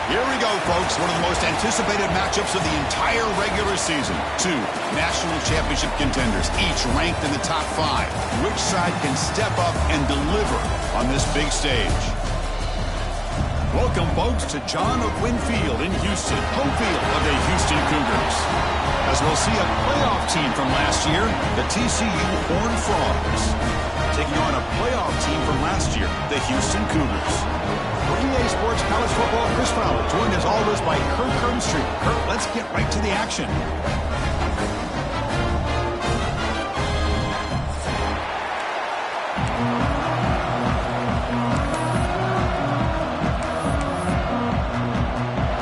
Here we go, folks. One of the most anticipated matchups of the entire regular season. Two national championship contenders, each ranked in the top 5. Which side can step up and deliver on this big stage? Welcome, folks, to John O'Quinn Field in Houston, home field of the Houston Cougars. As we'll see a playoff team from last year, the TCU Horned Frogs, taking on a playoff team from last year, the Houston Cougars. For EA Sports College Football, Chris Fowler, joined as always by Kurt Kernstreet. Kurt, let's get right to the action.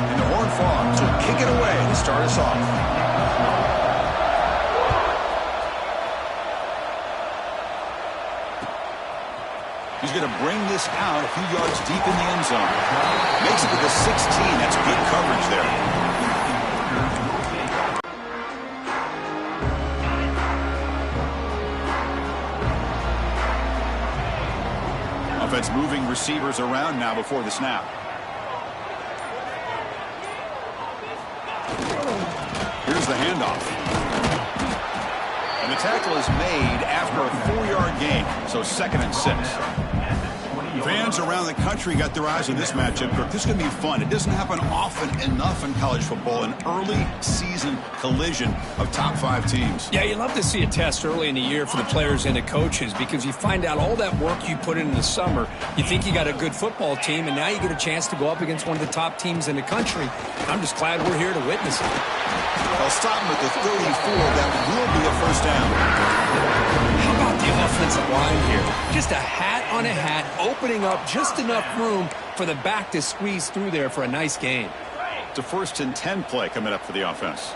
And the Horned Frogs will kick it away to start us off. He's going to bring this out a few yards deep in the end zone. Makes it to the 16. That's good coverage there. Offense moving receivers around now before the snap. Here's the handoff. And the tackle is made after a 4-yard gain, so 2nd and 6. Fans around the country got their eyes on this matchup. This is going to be fun. It doesn't happen often enough in college football, an early season collision of top 5 teams. Yeah, you love to see a test early in the year for the players and the coaches because you find out all that work you put in the summer. You think you got a good football team, and now you get a chance to go up against one of the top teams in the country. I'm just glad we're here to witness it. They'll stop him at the 34. That will be a first down. How about the offensive line here? Just a hat on a hat, opening up just enough room for the back to squeeze through there for a nice gain. It's a 1st and 10 play coming up for the offense.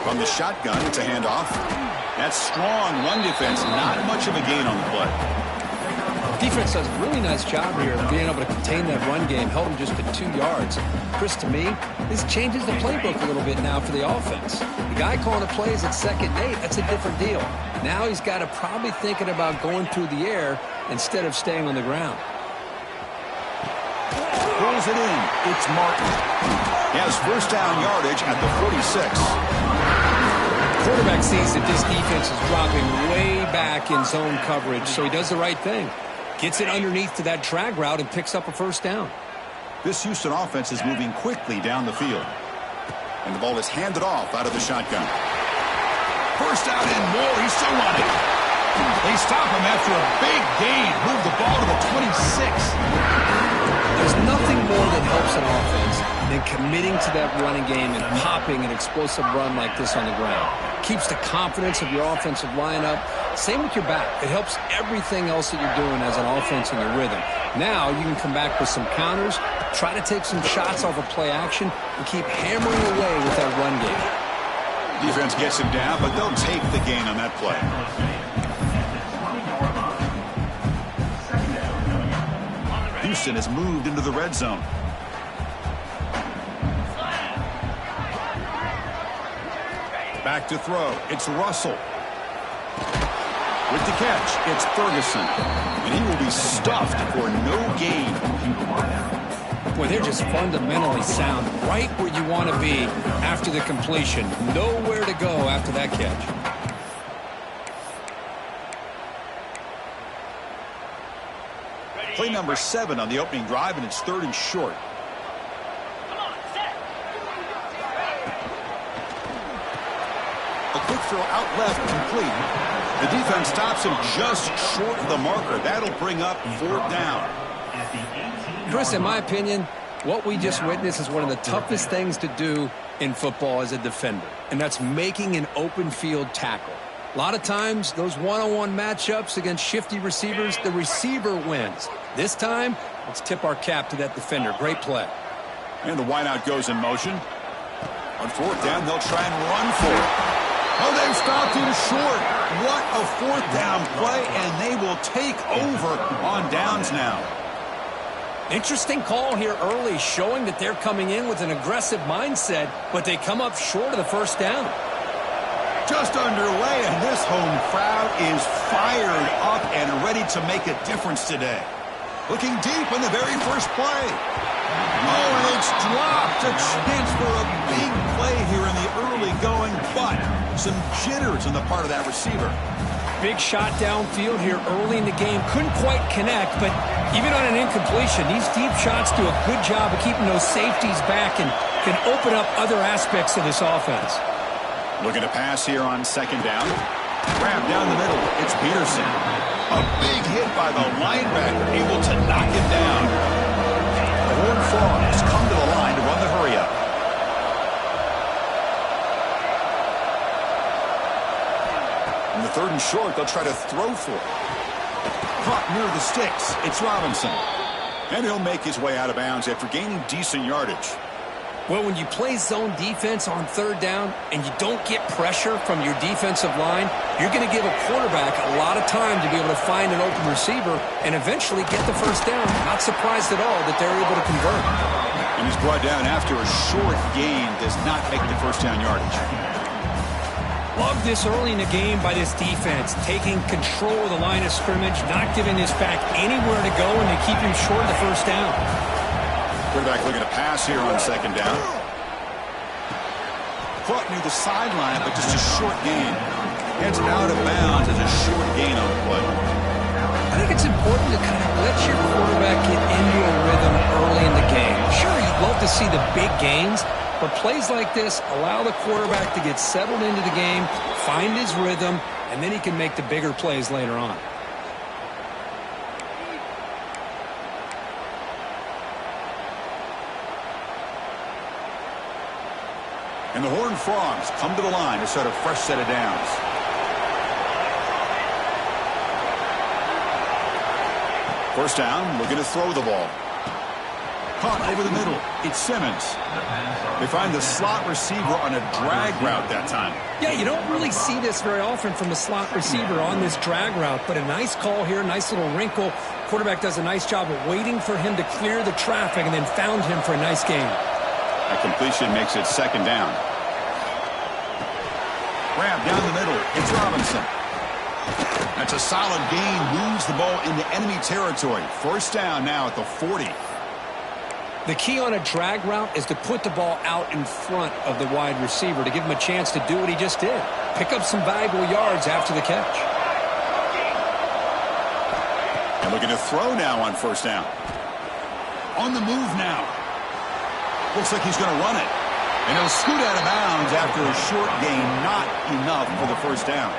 From the shotgun, it's a handoff. That's strong run defense. Not much of a gain on the play. Defense does a really nice job here of being able to contain that run game, held him just at 2 yards. Chris, to me, this changes the playbook a little bit now for the offense. The guy calling the plays at 2nd and 8, that's a different deal. Now he's got to probably thinking about going through the air instead of staying on the ground. Pulls it in. It's Martin. He has first down yardage at the 46. Quarterback sees that this defense is dropping way back in zone coverage, so he does the right thing. Gets it underneath to that drag route and picks up a first down. This Houston offense is moving quickly down the field. And the ball is handed off out of the shotgun. First down and more. He's still running. They stop him after a big gain. Move the ball to the 26. There's nothing more that helps an offense than committing to that running game and popping an explosive run like this on the ground. Keeps the confidence of your offensive lineup. Same with your back. It helps everything else that you're doing as an offense in your rhythm. Now you can come back with some counters, try to take some shots off of play action, and keep hammering away with that run game. Defense gets him down, but they'll take the gain on that play. Houston has moved into the red zone. Back to throw. It's Russell. With the catch, it's Ferguson. And he will be stuffed for no gain. Boy, they're just fundamentally sound right where you want to be after the completion. Nowhere to go after that catch. Play number 7 on the opening drive, and it's 3rd and short. A quick throw out left, complete. The defense stops him just short of the marker. That'll bring up 4th down. Chris, in my opinion, what we just witnessed is one of the toughest things to do in football as a defender, and that's making an open field tackle. A lot of times, those one-on-one matchups against shifty receivers, the receiver wins. This time, let's tip our cap to that defender. Great play. And the wideout goes in motion. On 4th down, they'll try and run for it. Oh, they've stopped him short. What a 4th down play, and they will take over on downs now. Interesting call here early, showing that they're coming in with an aggressive mindset, but they come up short of the first down. Just underway, and this home crowd is fired up and ready to make a difference today. Looking deep in the very first play. Oh, and it's dropped. A chance for a big play here in the early going, but some jitters on the part of that receiver. Big shot downfield here early in the game. Couldn't quite connect, but even on an incompletion, these deep shots do a good job of keeping those safeties back and can open up other aspects of this offense. Looking to pass here on second down. Grab down the middle. It's Peterson. A big hit by the linebacker, able to knock him down. The Horned Frogs come to the line to run the hurry-up. In the third and short, they'll try to throw for it. Caught near the sticks. It's Robinson. And he'll make his way out of bounds after gaining decent yardage. Well, when you play zone defense on third down and you don't get pressure from your defensive line, you're going to give a quarterback a lot of time to be able to find an open receiver and eventually get the first down. Not surprised at all that they're able to convert. And he's brought down after a short gain, does not make the first down yardage. Love this early in the game by this defense, taking control of the line of scrimmage, not giving this back anywhere to go, and they keep him short of the first down. Quarterback looking to pass here on second down. Caught near the sideline, but just a short gain. Gets out of bounds as a short gain on the play. I think it's important to kind of let your quarterback get into a rhythm early in the game. Sure, you'd love to see the big gains, but plays like this allow the quarterback to get settled into the game, find his rhythm, and then he can make the bigger plays later on. And the Horned Frogs come to the line to start a fresh set of downs. First down, looking to throw the ball. Caught over the middle. It's Simmons. They find the slot receiver on a drag route that time. Yeah, you don't really see this very often from a slot receiver on this drag route, but a nice call here, nice little wrinkle. Quarterback does a nice job of waiting for him to clear the traffic and then found him for a nice gain. That completion makes it second down. Grab down the middle. It's Robinson. That's a solid gain. Moves the ball into enemy territory. First down now at the 40. The key on a drag route is to put the ball out in front of the wide receiver to give him a chance to do what he just did. Pick up some valuable yards after the catch. And looking to throw now on first down. On the move now. Looks like he's going to run it. And he'll scoot out of bounds after a short gain. Not enough for the first down.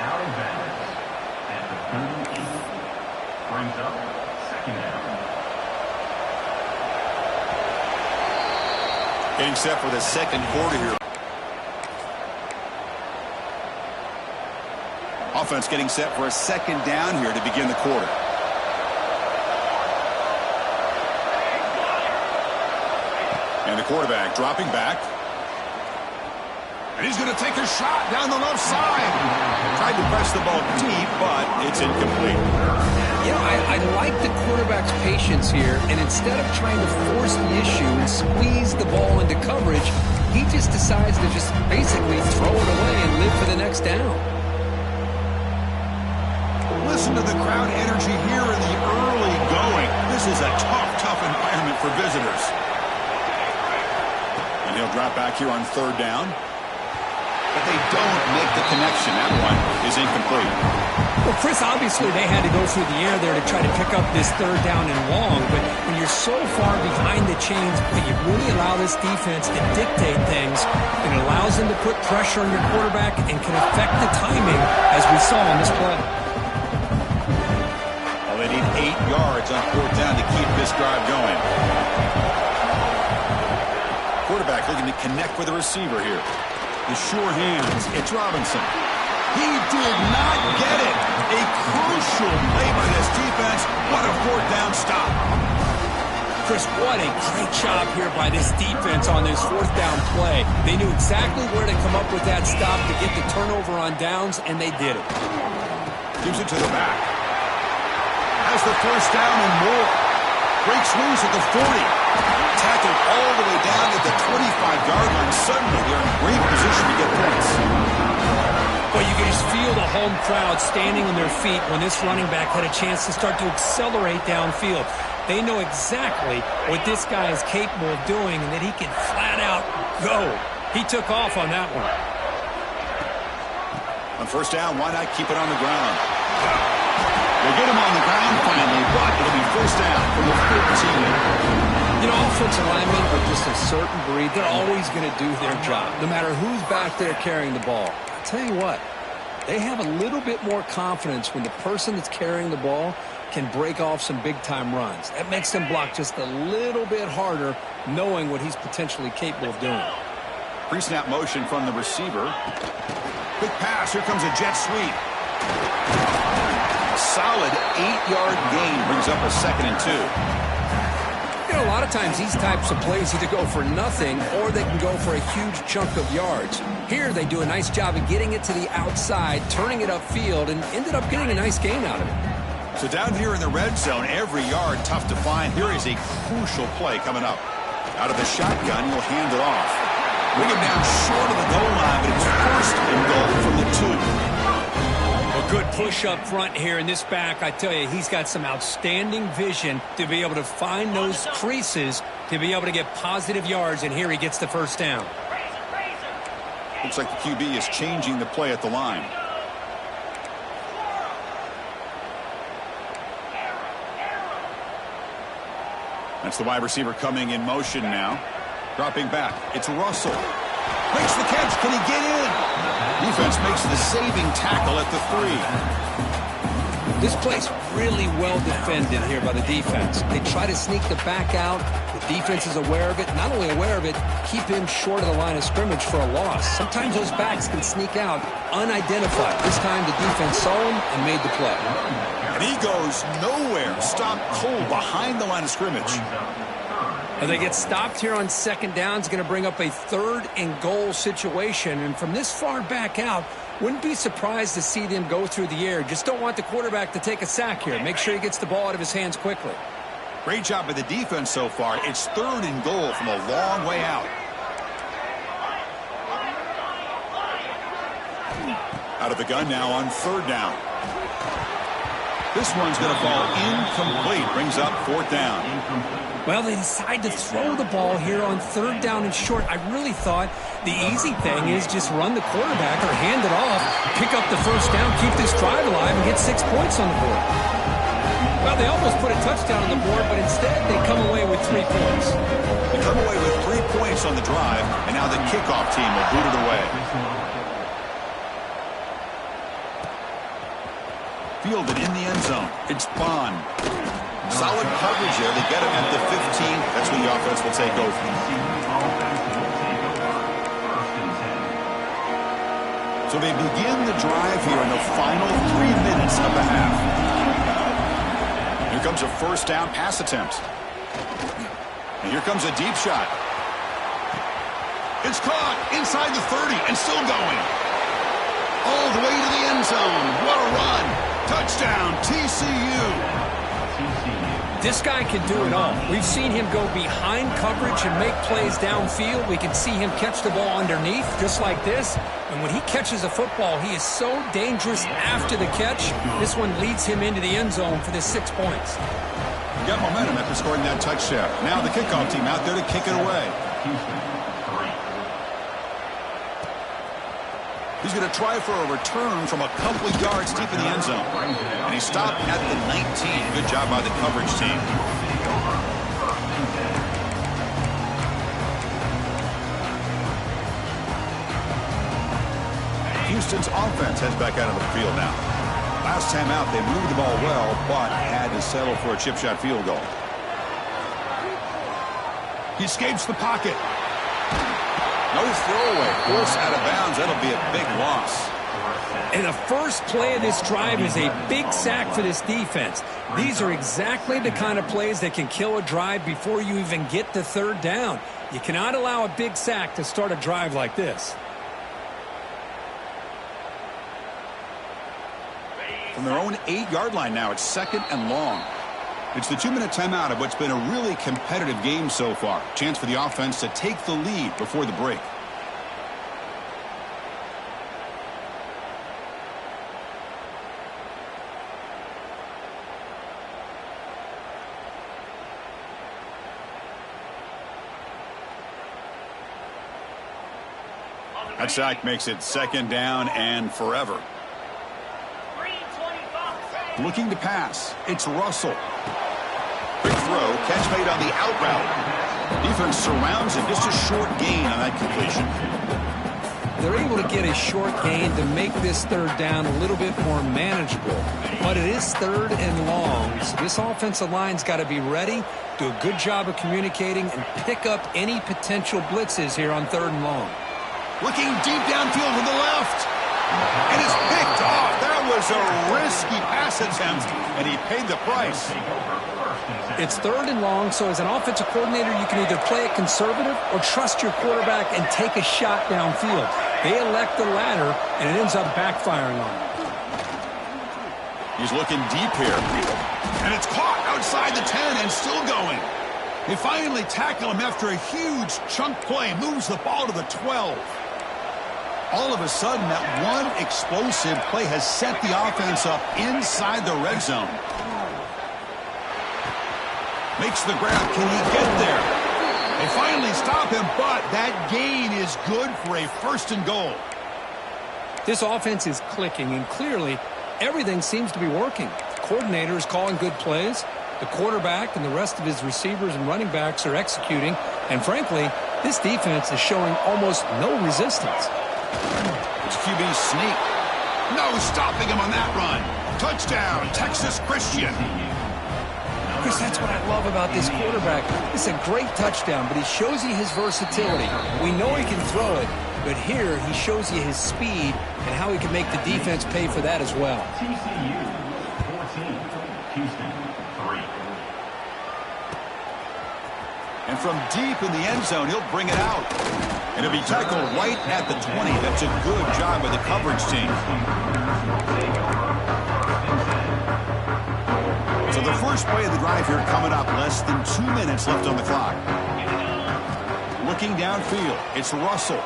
Brings up second down. Getting set for the second quarter here. Offense getting set for a second down here to begin the quarter. And the quarterback dropping back. And he's going to take a shot down the left side. Tried to press the ball deep, but it's incomplete. You know, I like the quarterback's patience here, and instead of trying to force the issue and squeeze the ball into coverage, he just decides to just basically throw it away and live for the next down. Listen to the crowd energy here in the early going. This is a tough environment for visitors. And he'll drop back here on third down. But they don't make the connection. That one is incomplete. Well, Chris, obviously they had to go through the air there to try to pick up this third down and long, but when you're so far behind the chains, but you really allow this defense to dictate things, it allows them to put pressure on your quarterback and can affect the timing, as we saw on this play. Well, they need 8 yards on fourth down to keep this drive going. Quarterback looking to connect with the receiver here. The sure hands. It's Robinson. He did not get it. A crucial play by this defense. What a fourth down stop. Chris, what a great job here by this defense on this fourth down play. They knew exactly where to come up with that stop to get the turnover on downs, and they did it. Gives it to the back. Has the first down and more. Breaks loose at the 40. Tackled all the way down at the 25-yard line. Suddenly, they're in great position to get points. Well, feel the home crowd standing on their feet when this running back had a chance to start to accelerate downfield. They know exactly what this guy is capable of doing and that he can flat out go. He took off on that one. On first down, why not keep it on the ground? They get him on the ground finally, but it'll be first down from the 15. You know, offensive linemen are just a certain breed. They're always going to do their job, no matter who's back there carrying the ball. I'll tell you what, they have a little bit more confidence when the person that's carrying the ball can break off some big-time runs. That makes them block just a little bit harder, knowing what he's potentially capable of doing. Pre-snap motion from the receiver. Quick pass. Here comes a jet sweep. A solid 8-yard gain brings up a 2nd and 2. You know, a lot of times these types of plays either go for nothing or they can go for a huge chunk of yards. Here they do a nice job of getting it to the outside, turning it upfield, and ended up getting a nice gain out of it. So down here in the red zone, every yard tough to find. Here is a crucial play coming up. Out of the shotgun, he'll hand it off. Bring him down short of the goal line, but it's first and goal from the 2. A good push up front here in this back. I tell you, he's got some outstanding vision to be able to find those creases to be able to get positive yards, and here he gets the first down. Looks like the QB is changing the play at the line. That's the wide receiver coming in motion now. Dropping back. It's Russell. Makes the catch. Can he get in? Defense makes the saving tackle at the 3. This play's really well defended here by the defense. They try to sneak the back out. The defense is aware of it. Not only aware of it, keep him short of the line of scrimmage for a loss. Sometimes those backs can sneak out unidentified. This time the defense saw him and made the play. And he goes nowhere. Stopped cold behind the line of scrimmage. And they get stopped here on 2nd down. It's going to bring up a 3rd and goal situation. And from this far back out, wouldn't be surprised to see them go through the air. Just don't want the quarterback to take a sack here. Make sure he gets the ball out of his hands quickly. Great job by the defense so far. It's 3rd and goal from a long way out. Out of the gun now on 3rd down. This one's going to fall incomplete. Brings up 4th down. Well, they decide to throw the ball here on 3rd down and short. I really thought the easy thing is just run the quarterback or hand it off, pick up the first down, keep this drive alive, and get 6 points on the board. Well, they almost put a touchdown on the board, but instead they come away with 3 points. They come away with 3 points on the drive, and now the kickoff team will boot it away. Fielded in the end zone. It's Bond. Solid coverage there. They get him at the 15. That's where the offense will take over. So they begin the drive here in the final 3 minutes of the half. Here comes a first down pass attempt. And here comes a deep shot. It's caught inside the 30 and still going. All the way to the end zone. What a run. Touchdown, TCU. This guy can do it all. We've seen him go behind coverage and make plays downfield. We can see him catch the ball underneath, just like this. And when he catches a football, he is so dangerous after the catch. This one leads him into the end zone for the 6 points. Got momentum after scoring that touchdown. Now the kickoff team out there to kick it away. He's going to try for a return from a couple of yards deep in the end zone. And he stopped at the 19. Good job by the coverage team. Houston's offense heads back out of the field now. Last time out, they moved the ball well, but had to settle for a chip shot field goal. He escapes the pocket. No throwaway. Force out of bounds. That'll be a big loss. And the first play of this drive is a big sack for this defense. These are exactly the kind of plays that can kill a drive before you even get to 3rd down. You cannot allow a big sack to start a drive like this. From their own 8-yard line now, it's 2nd and long. It's the 2-minute timeout of what's been a really competitive game so far. Chance for the offense to take the lead before the break. That sack makes it 2nd down and forever. Looking to pass. It's Russell. Quick throw. Catch made on the out route. Defense surrounds him. Just a short gain on that completion. They're able to get a short gain to make this 3rd down a little bit more manageable. But it is 3rd and long, so this offensive line's got to be ready, do a good job of communicating, and pick up any potential blitzes here on 3rd and long. Looking deep downfield to the left. And it's picked off. That was a risky pass attempt, and he paid the price. It's 3rd and long, so as an offensive coordinator, you can either play it conservative or trust your quarterback and take a shot downfield. They elect the latter, and it ends up backfiring on them. He's looking deep here. And it's caught outside the 10 and still going. They finally tackle him after a huge chunk play. Moves the ball to the 12. All of a sudden, that one explosive play has set the offense up inside the red zone. Makes the grab. Can he get there? They finally stop him, but that gain is good for a 1st and goal. This offense is clicking, and clearly everything seems to be working. The coordinator is calling good plays. The quarterback and the rest of his receivers and running backs are executing. And frankly, this defense is showing almost no resistance. It's QB sneak. No stopping him on that run. Touchdown, Texas Christian. Chris, that's what I love about this quarterback. It's a great touchdown, but he shows you his versatility. We know he can throw it, but here he shows you his speed and how he can make the defense pay for that as well. TCU 14, Houston 3. And from deep in the end zone, he'll bring it out. And it'll be tackled right at the 20. That's a good job by the coverage team. So the first play of the drive here coming up. Less than 2 minutes left on the clock. Looking downfield, it's Russell.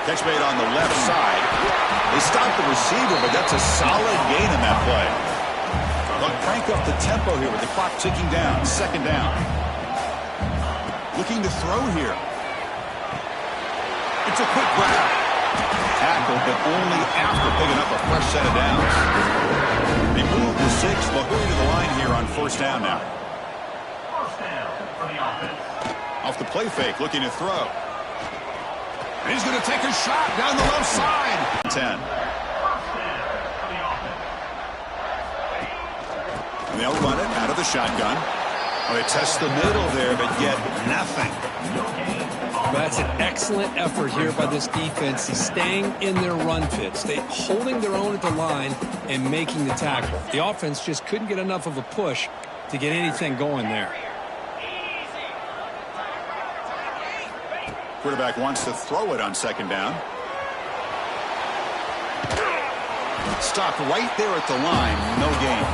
Catch made on the left side. They stop the receiver, but that's a solid gain in that play. They'll crank up the tempo here with the clock ticking down. 2nd down. Looking to throw here. It's a quick grab. Tackle, but only after picking up a fresh set of downs. They move to 6. They'll hurry to the line here on 1st down now. 1st down for the offense. Off the play fake, looking to throw. And he's going to take a shot down the left side. 10. 1st down for the offense. And they'll run it out of the shotgun. Well, they test the middle there, but yet nothing. That's an excellent effort here by this defense. He's staying in their run fits. They're holding their own at the line and making the tackle. The offense just couldn't get enough of a push to get anything going there. Quarterback wants to throw it on 2nd down. Stopped right there at the line. No gain.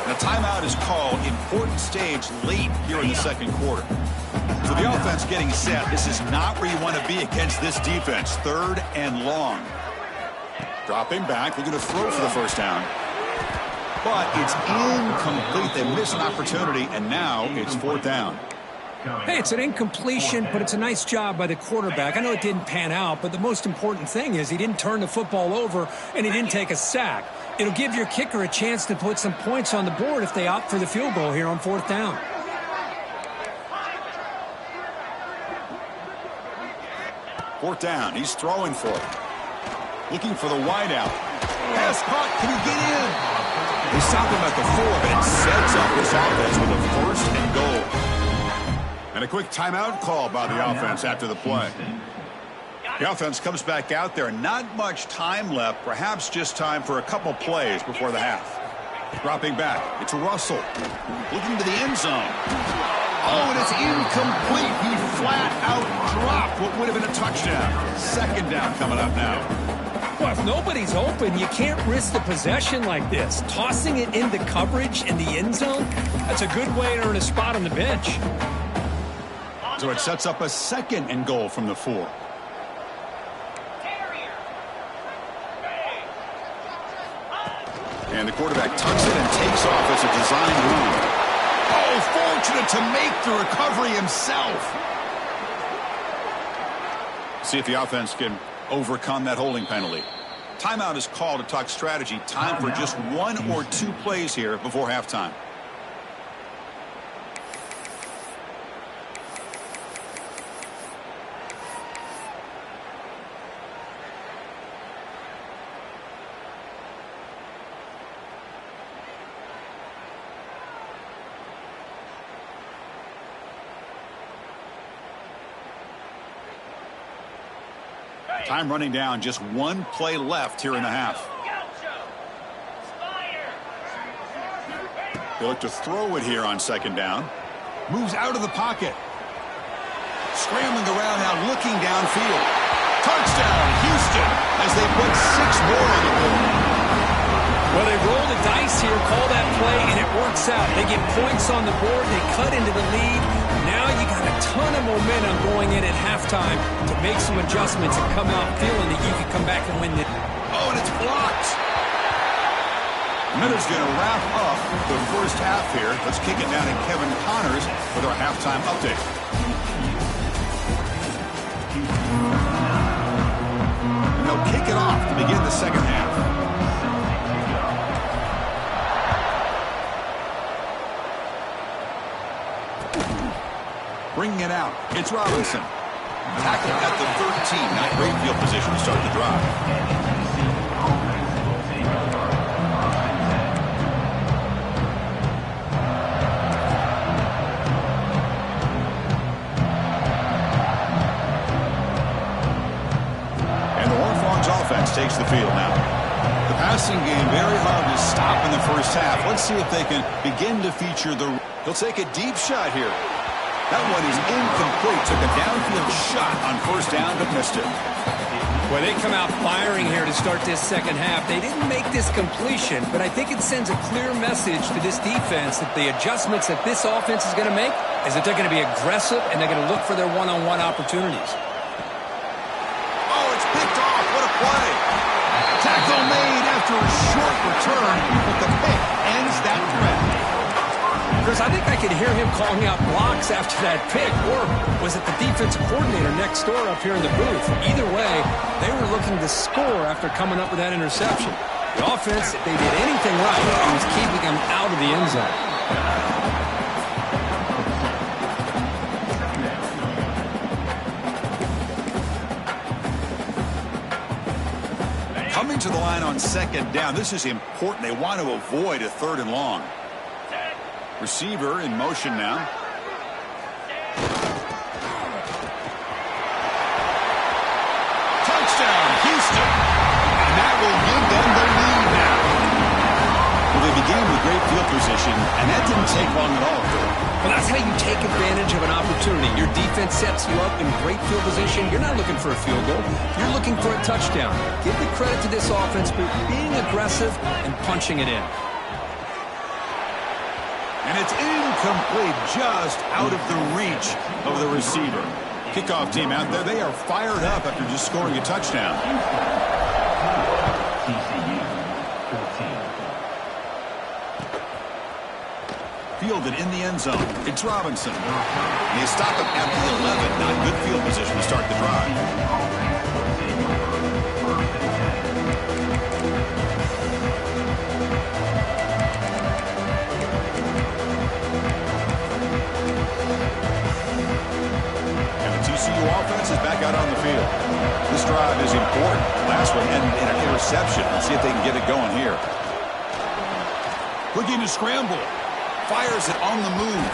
And a timeout is called. Important stage late here in the 2nd quarter. So the offense getting set. This is not where you want to be against this defense. 3rd and long. Dropping back. They're going to throw for the 1st down. But it's incomplete. They miss an opportunity, and now it's 4th down. Hey, it's an incompletion, but it's a nice job by the quarterback. I know it didn't pan out, but the most important thing is he didn't turn the football over and he didn't take a sack. It'll give your kicker a chance to put some points on the board if they opt for the field goal here on 4th down. Fourth down. He's throwing for it. Looking for the wideout. Pass caught. Can he get in? They stop him at the 4, but it sets up this offense with a 1st and goal. And a quick timeout call by the offense after the play. The offense comes back out there. Not much time left. Perhaps just time for a couple plays before the half. Dropping back. It's Russell. Looking to the end zone. Oh, and it's incomplete. He flat out dropped what would have been a touchdown. 2nd down coming up now. Well, if nobody's open, you can't risk the possession like this. Tossing it into coverage in the end zone, that's a good way to earn a spot on the bench. So it sets up a 2nd and goal from the 4. And the quarterback tucks it and takes off as a design run. Oh, fortunate to make the recovery himself. See if the offense can overcome that holding penalty. Timeout is called to talk strategy. Time for just 1 or 2 plays here before halftime. Time running down, just 1 play left here in the half. They look to throw it here on 2nd down. Moves out of the pocket. Scrambling around now, looking downfield. Touchdown, Houston, as they put 6 more on the board. Well, they roll the dice here, call that play, and it works out. They get points on the board, they cut into the lead. Now you got a ton of momentum going in at halftime to make some adjustments and come out feeling that you can come back and win it. Oh, and it's blocked. Miller's going to wrap up the first half here. Let's kick it down to Kevin Connors with our halftime update. And they'll kick it off to begin the second half. Bringing it out, it's Robinson. Tackled at the 13, not great field position to start the drive. And the Horned Frogs offense takes the field now. The passing game very hard to stop in the first half. Let's see if they can begin to feature the... He'll take a deep shot here. That one is incomplete. Took a downfield shot on 1st down, but missed it. Well, they come out firing here to start this second half. They didn't make this completion, but I think it sends a clear message to this defense that the adjustments that this offense is going to make is that they're going to be aggressive and they're going to look for their one-on-one opportunities. Oh, it's picked off. What a play. Tackle made after a short return, but the pick ends that threat. Chris, I think I could hear him calling out blocks after that pick, or was it the defensive coordinator next door up here in the booth? Either way, they were looking to score after coming up with that interception. The offense, if they did anything right, it was keeping them out of the end zone. Coming to the line on 2nd down, this is important. They want to avoid a 3rd and long. Receiver in motion now. Touchdown, Houston. And that will give them the lead now. Well, they began with great field position, and that didn't take long at all. Well, that's how you take advantage of an opportunity. Your defense sets you up in great field position. You're not looking for a field goal. You're looking for a touchdown. Give the credit to this offense for being aggressive and punching it in. And it's incomplete, just out of the reach of the receiver. Kickoff team out there, they are fired up after just scoring a touchdown. TCU 14. Fielded in the end zone. It's Robinson. And they stop him at the 11. Not good field position to start the drive. Offense is back out on the field. This drive is important. Last one ended in an interception. Let's see if they can get it going here. Looking to scramble. Fires it on the move.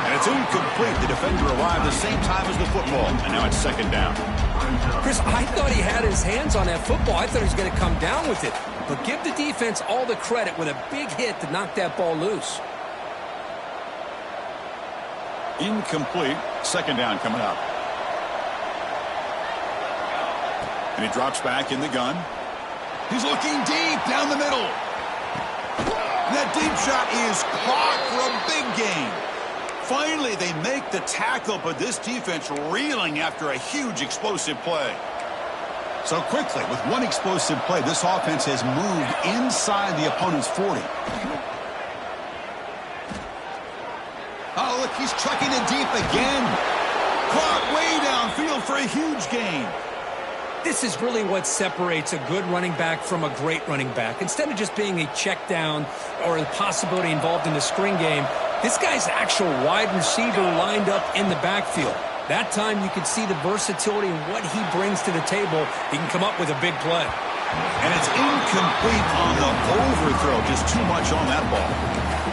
And it's incomplete. The defender arrived the same time as the football. And now it's 2nd down. Chris, I thought he had his hands on that football. I thought he was going to come down with it. But give the defense all the credit with a big hit to knock that ball loose. Incomplete. 2nd down coming up. And he drops back in the gun. He's looking deep down the middle. And that deep shot is caught for a big gain. Finally, they make the tackle, but this defense reeling after a huge explosive play. So quickly, with one explosive play, this offense has moved inside the opponent's 40. Oh, look, he's trucking it deep again. Caught way downfield for a huge gain. This is really what separates a good running back from a great running back. Instead of just being a check down or a possibility involved in the screen game, this guy's actual wide receiver lined up in the backfield. That time you can see the versatility and what he brings to the table. He can come up with a big play. And it's incomplete on the overthrow. Just too much on that ball.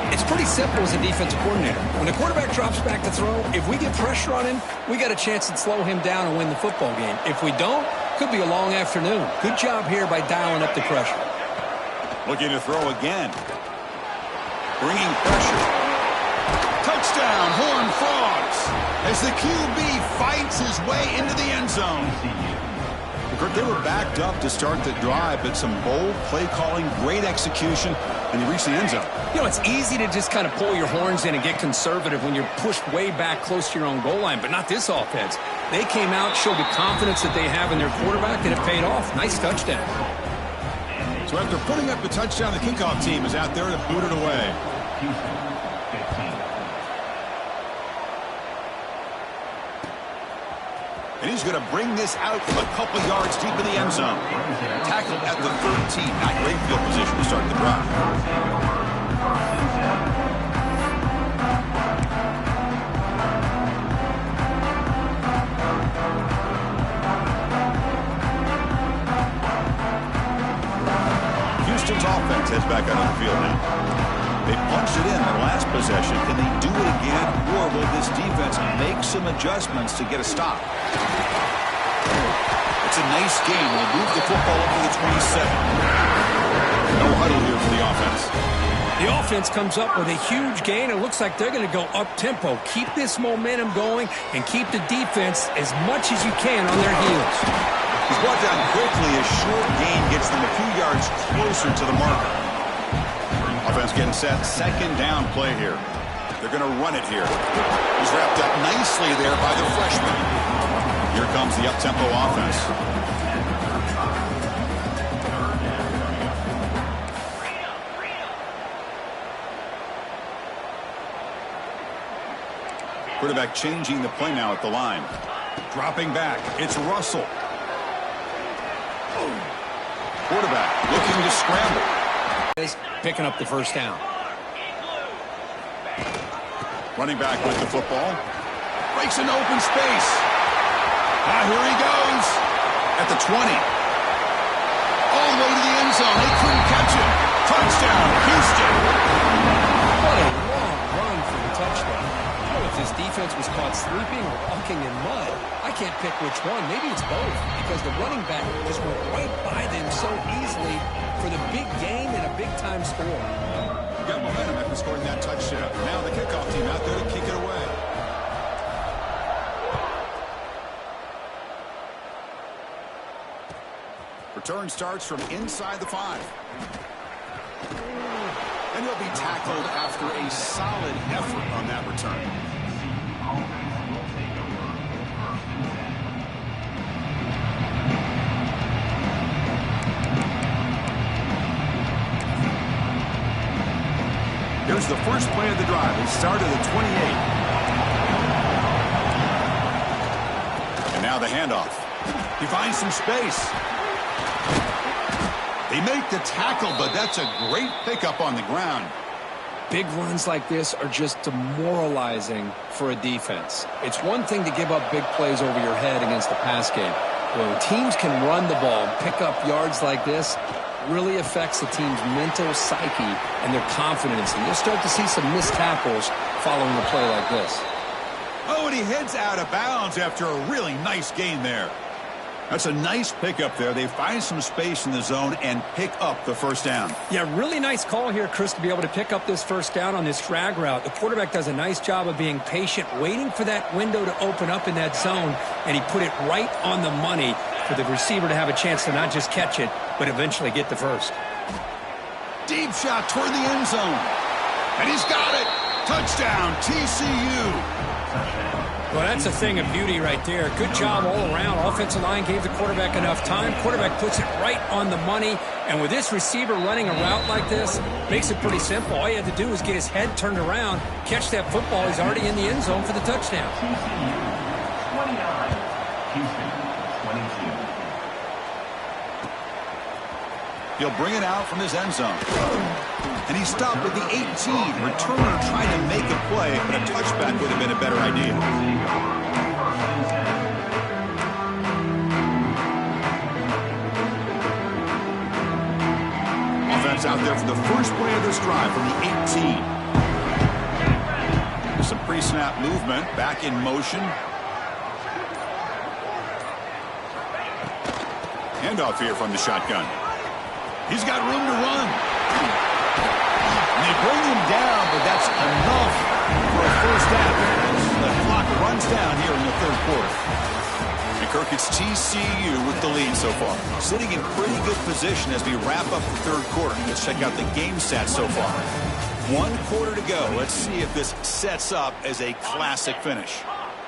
It's pretty simple as a defensive coordinator. When the quarterback drops back to throw, if we get pressure on him, we got a chance to slow him down and win the football game. If we don't, could be a long afternoon. Good job here by dialing up the pressure. Looking to throw again. Bringing pressure. Touchdown, Horned Frogs, as the QB fights his way into the end zone. They were backed up to start the drive, but some bold play calling, great execution, and he reached the end zone. You know, it's easy to just kind of pull your horns in and get conservative when you're pushed way back close to your own goal line, but not this offense. They came out, showed the confidence that they have in their quarterback, and it paid off. Nice touchdown. So after putting up the touchdown, the kickoff team is out there to boot it away. And he's going to bring this out a couple yards deep in the end zone. Tackled at the 13. Not great field position to start the drive. Houston's offense heads back out on the field now. They punched it in their last possession. Can they do it again, or will this defense make some adjustments to get a stop? It's a nice game. They'll move the football up to the 27. No huddle here for the offense. The offense comes up with a huge gain. It looks like they're going to go up-tempo. Keep this momentum going and keep the defense as much as you can on their heels. He's brought down quickly. A short gain gets them a few yards closer to the marker. Offense getting set. Second down play here. They're going to run it here. He's wrapped up nicely there by the freshman. Here comes the up-tempo offense. Quarterback changing the play now at the line. Dropping back. It's Russell. Quarterback looking to scramble. Picking up the first down. Running back with the football. Breaks an open space. Here he goes. At the 20. All the way to the end zone. They couldn't catch him. Touchdown, Houston. What a long run for the touchdown. I don't know if this defense was caught sleeping or walking in mud. I can't pick which one. Maybe it's both, because the running back just went right by them so easily for the big gain and a big-time score. Got momentum after scoring that touchdown. Now the kickoff team out there to kick it away. Return starts from inside the 5. And he'll be tackled after a solid effort on that return. Here's the first play of the drive. They start at the 28. And now the handoff. He finds some space. They make the tackle, but that's a great pickup on the ground. Big runs like this are just demoralizing for a defense. It's one thing to give up big plays over your head against the pass game. When teams can run the ball and pick up yards like this, really affects the team's mental psyche and their confidence. And you'll start to see some missed tackles following a play like this. Oh, and he heads out of bounds after a really nice gain there. That's a nice pickup there. They find some space in the zone and pick up the first down. Yeah, really nice call here, Chris, to be able to pick up this first down on this drag route. The quarterback does a nice job of being patient, waiting for that window to open up in that zone, and he put it right on the money for the receiver to have a chance to not just catch it, but eventually get the first. Deep shot toward the end zone. And he's got it. Touchdown, TCU. Well, that's a thing of beauty right there. Good job all around. Offensive line gave the quarterback enough time. Quarterback puts it right on the money. And with this receiver running a route like this, makes it pretty simple. All you have to do is get his head turned around, catch that football. He's already in the end zone for the touchdown. He'll bring it out from his end zone. And he stopped at the 18. Returner trying to make a play, but a touchback would have been a better idea. Offense out there for the first play of this drive from the 18. Some pre-snap movement, back in motion. Handoff here from the shotgun. He's got room to run. And they bring him down, but that's enough for a first down. The clock runs down here in the third quarter. And Kirk, it's TCU with the lead so far. Sitting in pretty good position as we wrap up the third quarter. Let's check out the game stats so far. 1 quarter to go. Let's see if this sets up as a classic finish.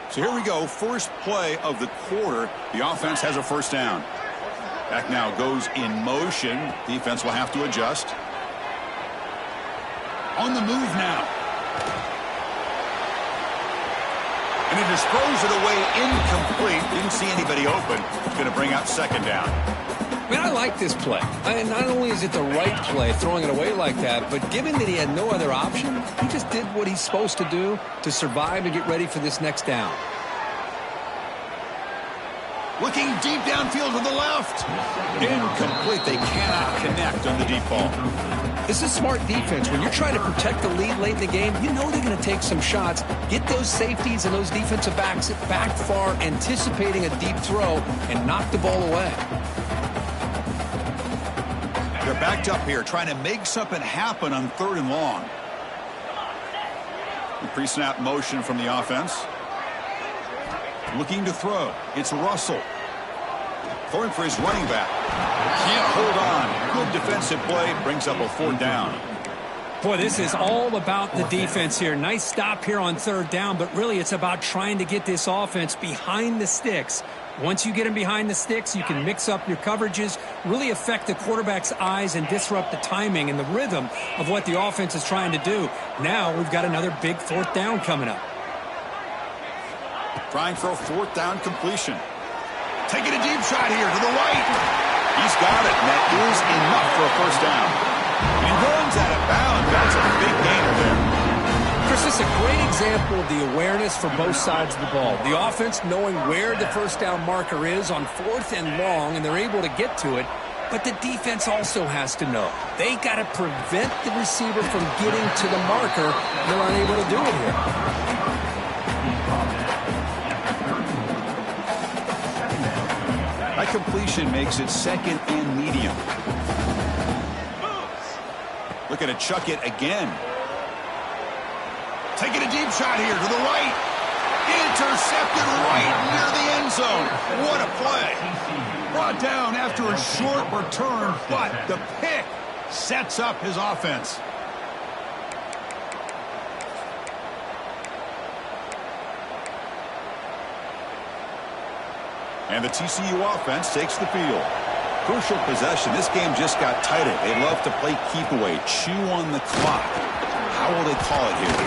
So here we go. First play of the quarter. The offense has a first down. Back now goes in motion. Defense will have to adjust. On the move now. And he just throws it away incomplete. Didn't see anybody open. Going to bring up second down. Man, I like this play. And not only is it the right play, throwing it away like that, but given that he had no other option, he just did what he's supposed to do to survive and get ready for this next down. Looking deep downfield to the left. Incomplete. They cannot connect on the deep ball. This is smart defense. When you're trying to protect the lead late in the game, you know they're going to take some shots, get those safeties and those defensive backs back far, anticipating a deep throw, and knock the ball away. They're backed up here, trying to make something happen on 3rd and long. Pre-snap motion from the offense. Looking to throw. It's Russell. Throwing for his running back. Can't hold on. Good defensive play. Brings up a 4th down. Boy, this is all about the defense here. Nice stop here on 3rd down, but really it's about trying to get this offense behind the sticks. Once you get them behind the sticks, you can mix up your coverages, really affect the quarterback's eyes and disrupt the timing and the rhythm of what the offense is trying to do. Now we've got another big 4th down coming up. Trying for a 4th down completion. Taking a deep shot here to the right. He's got it, and that is enough for a first down. He runs out of bounds. That's a big gainer there. Chris, this is a great example of the awareness for both sides of the ball. The offense knowing where the first down marker is on 4th and long, and they're able to get to it. But the defense also has to know. They got to prevent the receiver from getting to the marker. They're unable to do it here. That completion makes it 2nd and medium. Looking to chuck it again. Taking a deep shot here to the right. Intercepted right near the end zone. What a play. Brought down after a short return, but the pick sets up his offense. And the TCU offense takes the field. Crucial possession. This game just got tighter. They love to play keep away, chew on the clock. How will they call it here?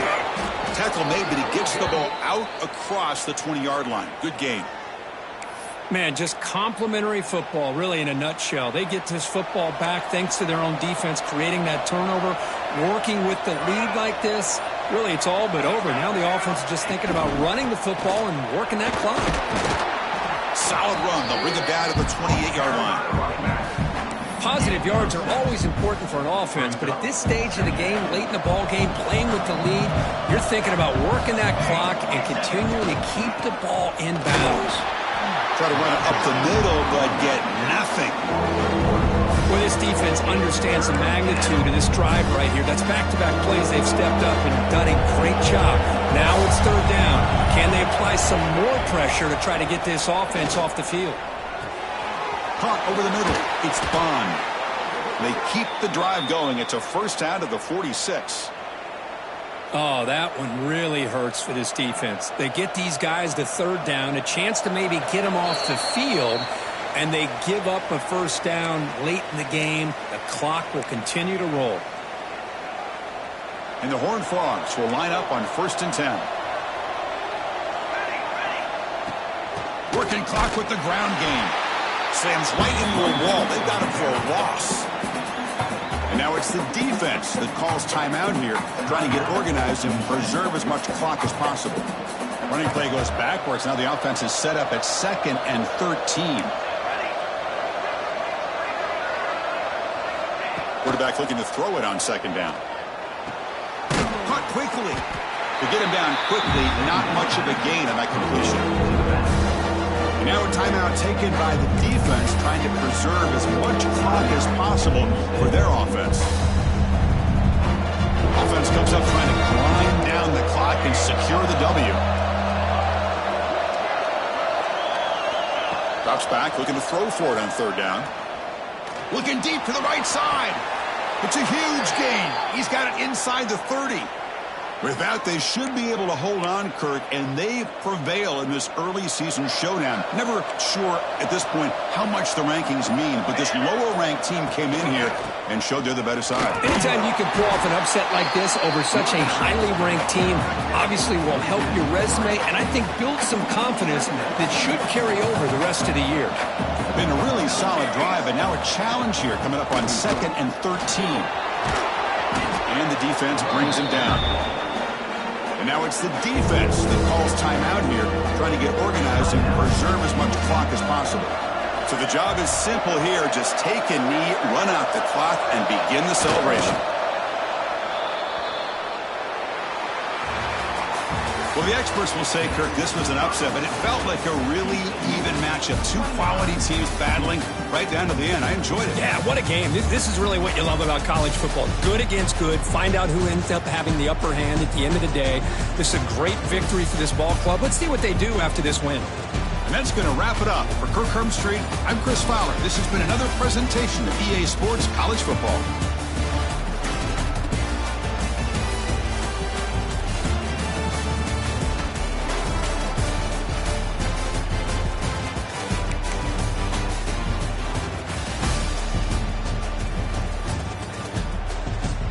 Tackle made, but he gets the ball out across the 20-yard line. Good game. Man, just complimentary football, really, in a nutshell. They get this football back thanks to their own defense, creating that turnover, working with the lead like this. Really, it's all but over. Now the offense is just thinking about running the football and working that clock. Solid run. They'll bring it down to the 28-yard line. Positive yards are always important for an offense, but at this stage of the game, late in the ball game, playing with the lead, you're thinking about working that clock and continuing to keep the ball in bounds. Try to run it up the middle, but get nothing. Well, this defense understands the magnitude of this drive right here. That's back-to-back plays. They've stepped up and done a great job. Now it's 3rd down. Can they apply some more pressure to try to get this offense off the field? Caught over the middle. It's Bond. They keep the drive going. It's a first down to the 46. Oh, that one really hurts for this defense. They get these guys to 3rd down, a chance to maybe get them off the field, and they give up a first down late in the game. The clock will continue to roll. And the Horned Frogs will line up on 1st and 10. Working clock with the ground game. Slams right into a wall. They've got him for a loss. it's the defense that calls timeout here, trying to get organized and preserve as much clock as possible. Running play goes backwards. Now the offense is set up at 2nd and 13. Quarterback looking to throw it on 2nd down. Caught quickly. To get him down quickly, not much of a gain on that completion. And now a timeout taken by the defense, trying to preserve as much clock as possible for their offense. Offense comes up trying to grind down the clock and secure the W. Drops back, looking to throw for it on 3rd down. Looking deep to the right side. It's a huge gain. He's got it inside the 30. With that, they should be able to hold on, Kirk, and they prevail in this early season showdown. Never sure at this point how much the rankings mean, but this lower-ranked team came in here and showed they're the better side. Anytime you can pull off an upset like this over such a highly ranked team, obviously will help your resume and I think build some confidence that should carry over the rest of the year. Been a really solid drive, and now a challenge here coming up on 2nd and 13. And the defense brings him down. And now it's the defense that calls timeout here, trying to get organized and preserve as much clock as possible. So the job is simple here. Just take a knee, run out the clock, and begin the celebration. Well, the experts will say, Kirk, this was an upset, but it felt like a really even matchup. 2 quality teams battling right down to the end. I enjoyed it. Yeah, what a game. This is really what you love about college football. Good against good. Find out who ends up having the upper hand at the end of the day. This is a great victory for this ball club. Let's see what they do after this win. And that's going to wrap it up. For Kirk Herbstreit, I'm Chris Fowler. This has been another presentation of EA Sports College Football.